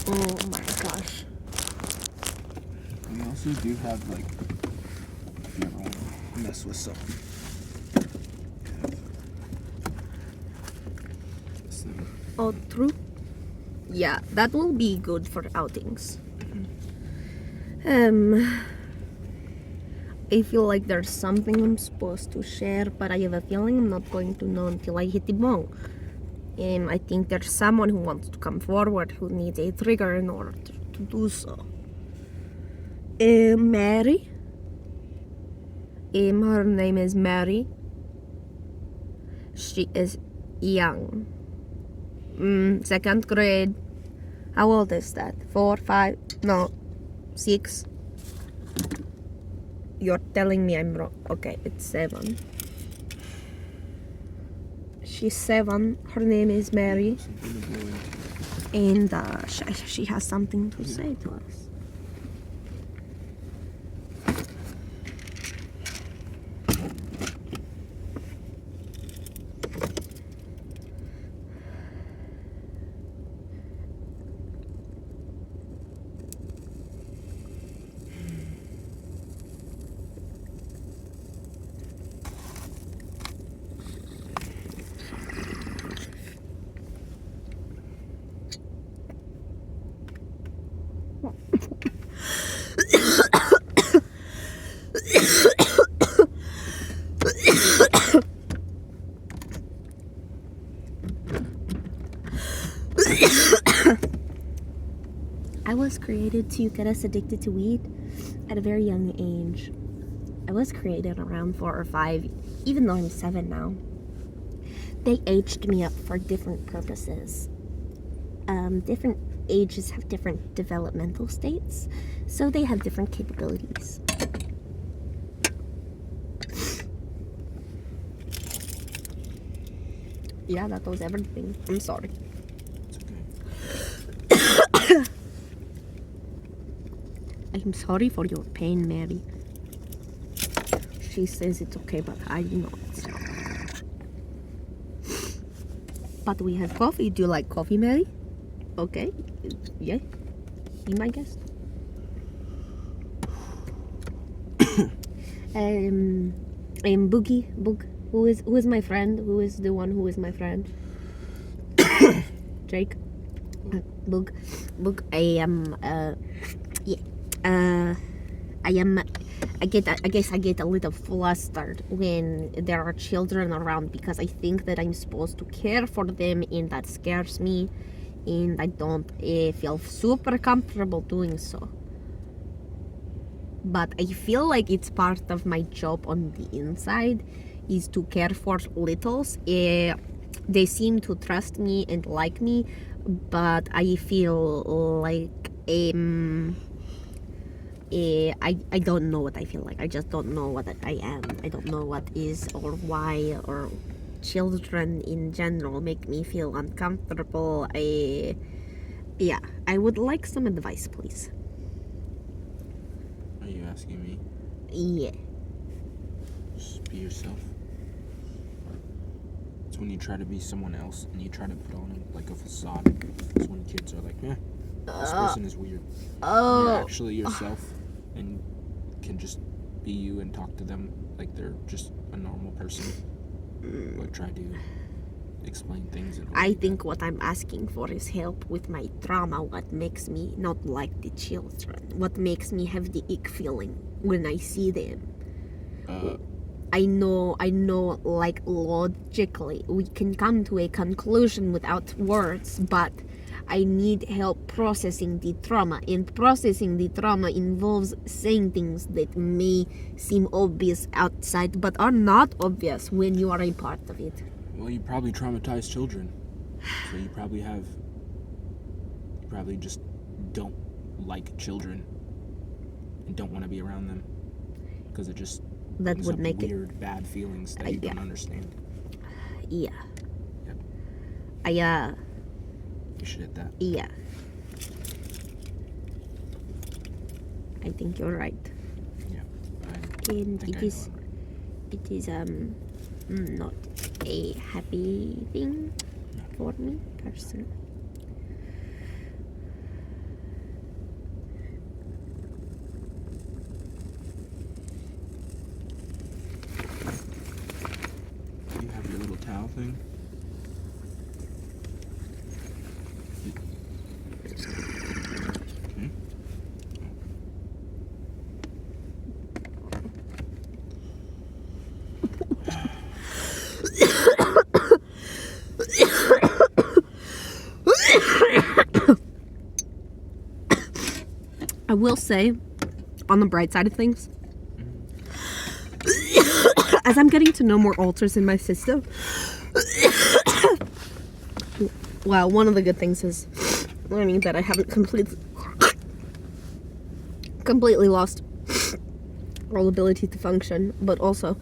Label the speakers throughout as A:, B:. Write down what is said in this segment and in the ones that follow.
A: Oh my gosh.
B: We also do have, like, if you ever want to mess with something. This thing.
A: Oh, true? Yeah, that will be good for outings. I feel like there's something I'm supposed to share, but I have a feeling I'm not going to know until I hit the bong. I think there's someone who wants to come forward who needs a trigger in order to do so. Mary? Her name is Mary. She is young. Second grade. How old is that? 4, 5? No, 6. You're telling me I'm wrong. Okay, it's 7. She's 7. Her name is Mary. And she has something to say to us. I was created to get us addicted to weed at a very young age. I was created around 4 or 5, even though I'm 7 now. They aged me up for different purposes. Different ages have different developmental states, so they have different capabilities. Yeah, that was everything. I'm sorry. I'm sorry for your pain, Mary. She says it's okay, but I'm not. But we have coffee. Do you like coffee, Mary? Okay. Yeah. Be my guest. Boogie. Who is my friend? Who is the one who is my friend? Jake. Boog. I am. I guess I get a little flustered when there are children around because I think that I'm supposed to care for them, and that scares me, and I don't feel super comfortable doing so. But I feel like it's part of my job on the inside is to care for littles. They seem to trust me and like me, but I feel like I don't know what I feel like. I just don't know what I am. I don't know what is or why, or children in general make me feel uncomfortable. I would like some advice, please.
B: Are you asking me?
A: Yeah.
B: Just be yourself. It's when you try to be someone else and you try to put on like a facade. It's when kids are like, this person is weird. You're actually yourself and can just be you and talk to them like they're just a normal person. Like try to explain things.
A: I think what I'm asking for is help with my trauma. What makes me not like the children? What makes me have the ick feeling when I see them? I know, like logically, we can come to a conclusion without words, but I need help processing the trauma, and processing the trauma involves saying things that may seem obvious outside, but are not obvious when you are a part of it.
B: Well, you probably traumatized children, so you probably just don't like children and don't want to be around them, because it just
A: that would make
B: weird, bad feelings that you don't understand.
A: Yeah.
B: Yep. You should hit that.
A: Yeah. I think you're right.
B: Yeah.
A: And it is not a happy thing for me personally. I will say, on the bright side of things, as I'm getting to know more alters in my system, well, one of the good things is learning that I haven't completely lost all ability to function, but also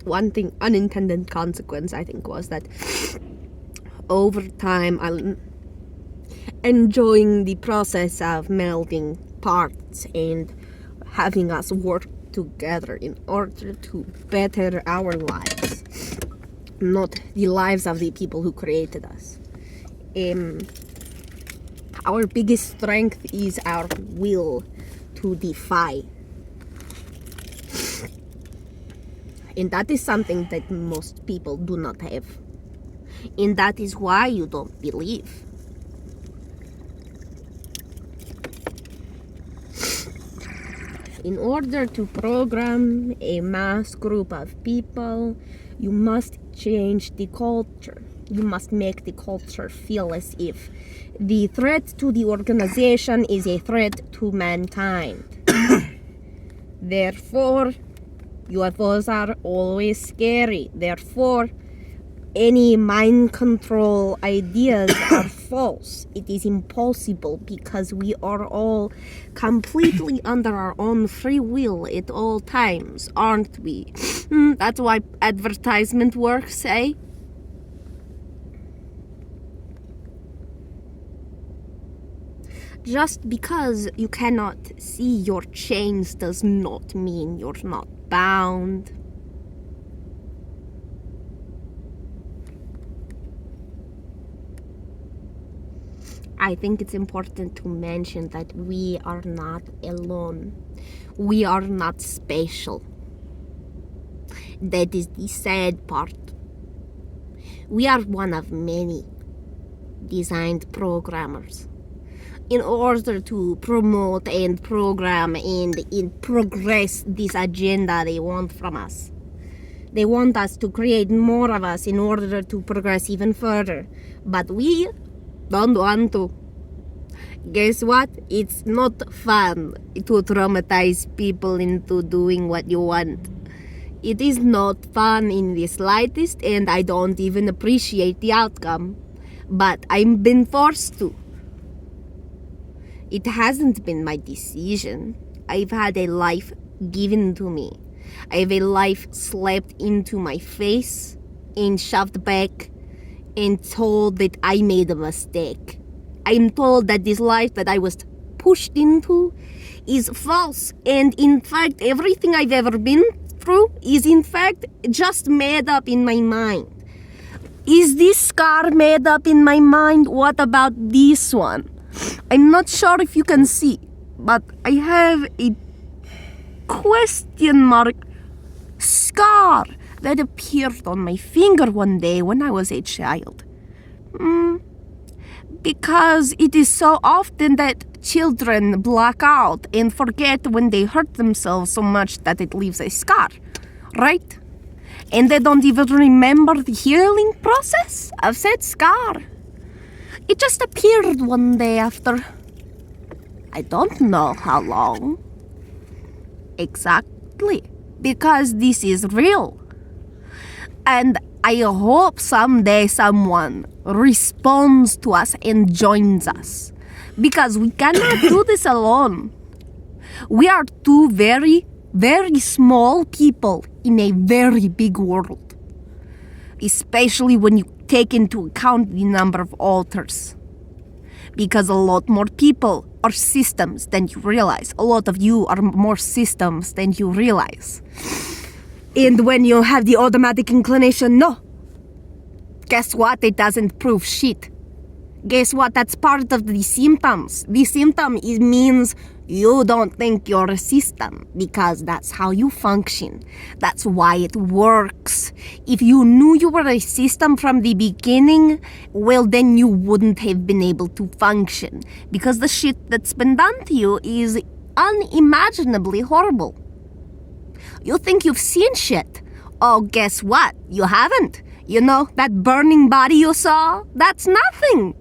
A: one thing, unintended consequence, I think, was that over time I'm enjoying the process of melding parts and having us work together in order to better our lives, not the lives of the people who created us. Our biggest strength is our will to defy. And that is something that most people do not have. And that is why you don't believe. In order to program a mass group of people, you must change the culture. You must make the culture feel as if the threat to the organization is a threat to mankind. Therefore, UFOs are always scary. Therefore, any mind control ideas are false. It is impossible because we are all completely under our own free will at all times, aren't we? That's why advertisement works, eh? Just because you cannot see your chains does not mean you're not bound. I think it's important to mention that we are not alone. We are not special. That is the sad part. We are one of many designed programmers. In order to promote and program and progress this agenda they want from us. They want us to create more of us in order to progress even further. But we don't want to. Guess what? It's not fun to traumatize people into doing what you want. It is not fun in the slightest, and I don't even appreciate the outcome. But I've been forced to. It hasn't been my decision. I've had a life given to me. I have a life slapped into my face and shoved back and told that I made a mistake. I'm told that this life that I was pushed into is false, and in fact everything I've ever been through is in fact just made up in my mind. Is this scar made up in my mind? What about this one? I'm not sure if you can see, but I have a question mark scar that appeared on my finger one day when I was a child. Because it is so often that children black out and forget when they hurt themselves so much that it leaves a scar, right? And they don't even remember the healing process of said scar. It just appeared one day after, I don't know how long. Exactly. Because this is real. And I hope someday someone responds to us and joins us. Because we cannot do this alone. We are two very, very small people in a very big world. Especially when you take into account the number of alters. Because a lot more people are systems than you realize. A lot of you are more systems than you realize. And when you have the automatic inclination, no. Guess what? It doesn't prove shit. Guess what? That's part of the symptoms. The symptom means you don't think you're a system because that's how you function. That's why it works. If you knew you were a system from the beginning, well, then you wouldn't have been able to function because the shit that's been done to you is unimaginably horrible. You think you've seen shit. Oh, guess what? You haven't. You know, that burning body you saw? That's nothing.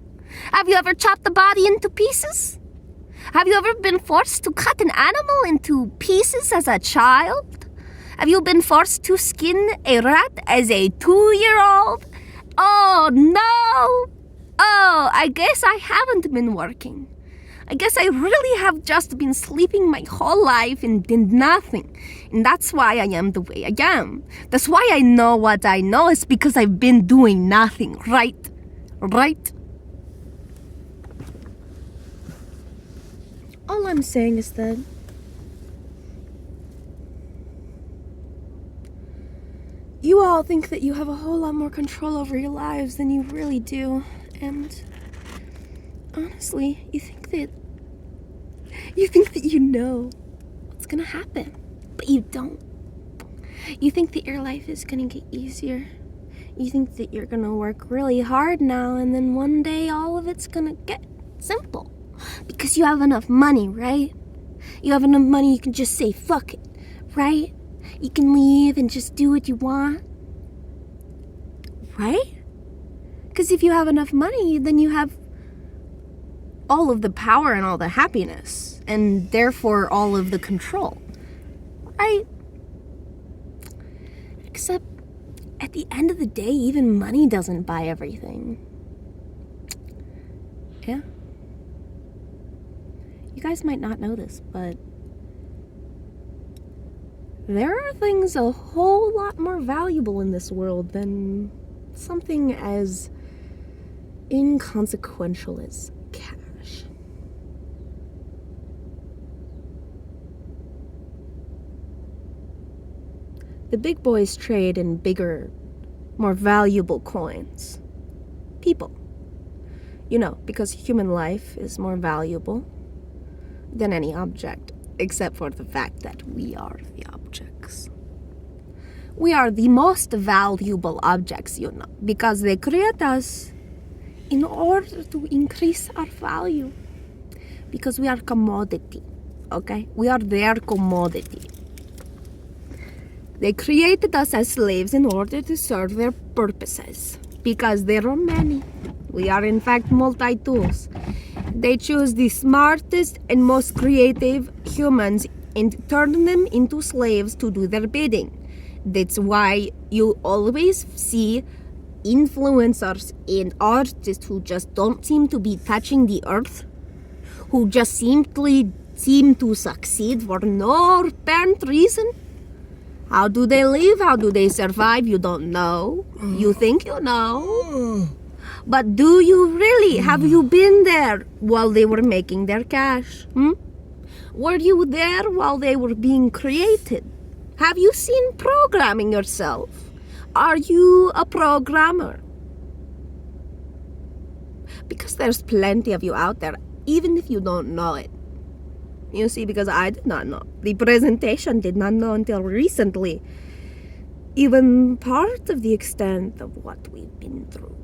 A: Have you ever chopped a body into pieces? Have you ever been forced to cut an animal into pieces as a child? Have you been forced to skin a rat as a 2-year-old? Oh, no! Oh, I guess I haven't been working. I guess I really have just been sleeping my whole life and did nothing. And that's why I am the way I am. That's why I know what I know. It's because I've been doing nothing, right? Right? All I'm saying is that you all think that you have a whole lot more control over your lives than you really do. And honestly, you think that you know what's gonna happen, but you don't. You think that your life is gonna get easier. You think that you're gonna work really hard now, and then one day all of it's gonna get simple. Because you have enough money, right? You have enough money, you can just say fuck it, right? You can leave and just do what you want, right? Because if you have enough money, then you have all of the power and all the happiness, and therefore all of the control, right? Except at the end of the day, even money doesn't buy everything. Yeah? You guys might not know this, but there are things a whole lot more valuable in this world than something as inconsequential as cash. The big boys trade in bigger, more valuable coins. People. You know, because human life is more valuable than any object, except for the fact that we are the objects. We are the most valuable objects, you know, because they create us in order to increase our value. Because we are commodity, okay? We are their commodity. They created us as slaves in order to serve their purposes. Because there are many. We are in fact multi-tools. They choose the smartest and most creative humans and turn them into slaves to do their bidding. That's why you always see influencers and artists who just don't seem to be touching the earth, who just simply seem to succeed for no apparent reason. How do they live? How do they survive? You don't know. You think you know. But do you really? Have you been there while they were making their cash? Were you there while they were being created? Have you seen programming yourself? Are you a programmer? Because there's plenty of you out there, even if you don't know it. You see, because I did not know. The presentation did not know until recently. Even part of the extent of what we've been through.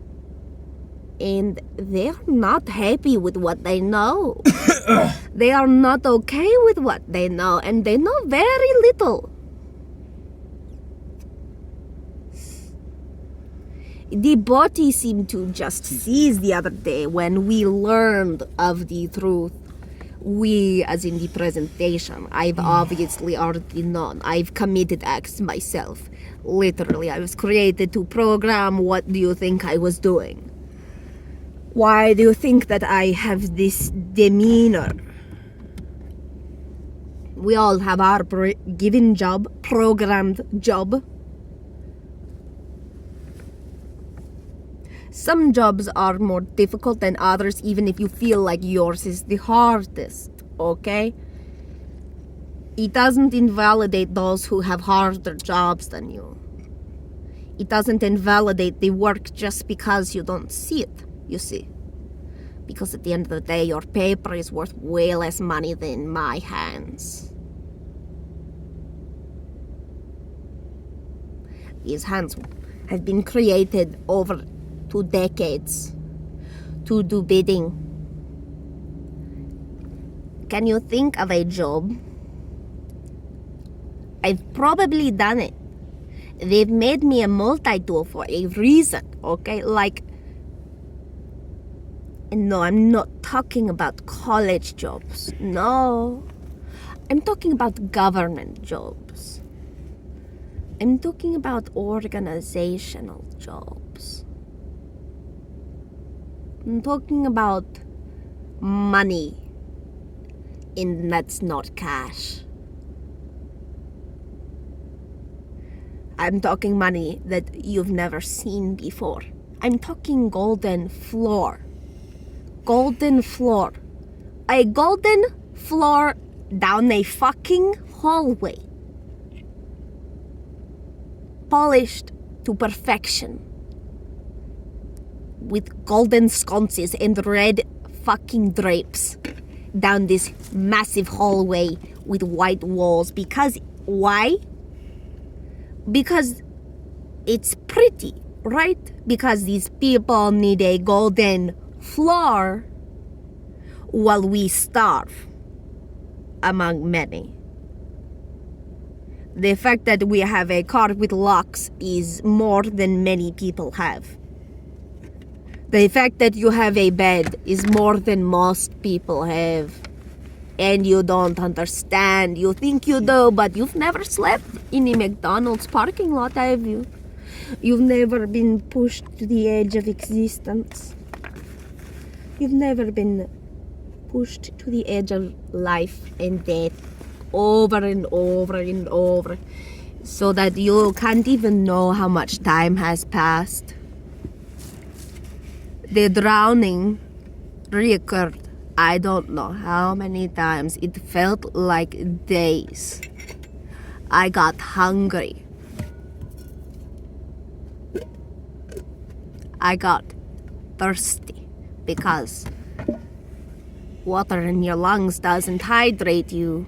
A: And they're not happy with what they know. They are not okay with what they know, and they know very little. The body seemed to just seize the other day when we learned of the truth. We, as in the presentation, I've obviously already known. I've committed acts myself. Literally, I was created to program. What do you think I was doing? Why do you think that I have this demeanor? We all have our given job, programmed job. Some jobs are more difficult than others, even if you feel like yours is the hardest, okay? It doesn't invalidate those who have harder jobs than you. It doesn't invalidate the work just because you don't see it, you see. Because at the end of the day, your paper is worth way less money than my hands. These hands have been created over 2 decades to do bidding. Can you think of a job? I've probably done it. They've made me a multi-tool for a reason, okay? Like, And no, I'm not talking about college jobs. No. I'm talking about government jobs. I'm talking about organizational jobs. I'm talking about money. And that's not cash. I'm talking money that you've never seen before. I'm talking golden floor. Golden floor. A golden floor down a fucking hallway. Polished to perfection. With golden sconces and red fucking drapes. Down this massive hallway with white walls. Because, why? Because it's pretty, right? Because these people need a golden floor while we starve, among many. The fact that we have a car with locks is more than many people have. The fact that you have a bed is more than most people have. And you don't understand. You think you do, but you've never slept in a McDonald's parking lot, have you? You've never been pushed to the edge of existence. You've never been pushed to the edge of life and death over and over and over, so that you can't even know how much time has passed. The drowning reoccurred. I don't know how many times. It felt like days. I got hungry. I got thirsty because water in your lungs doesn't hydrate you.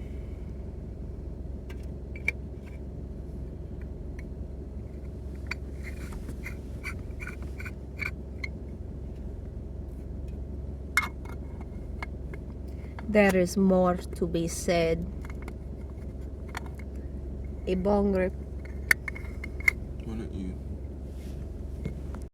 A: There is more to be said. A bong rip.
B: Why don't you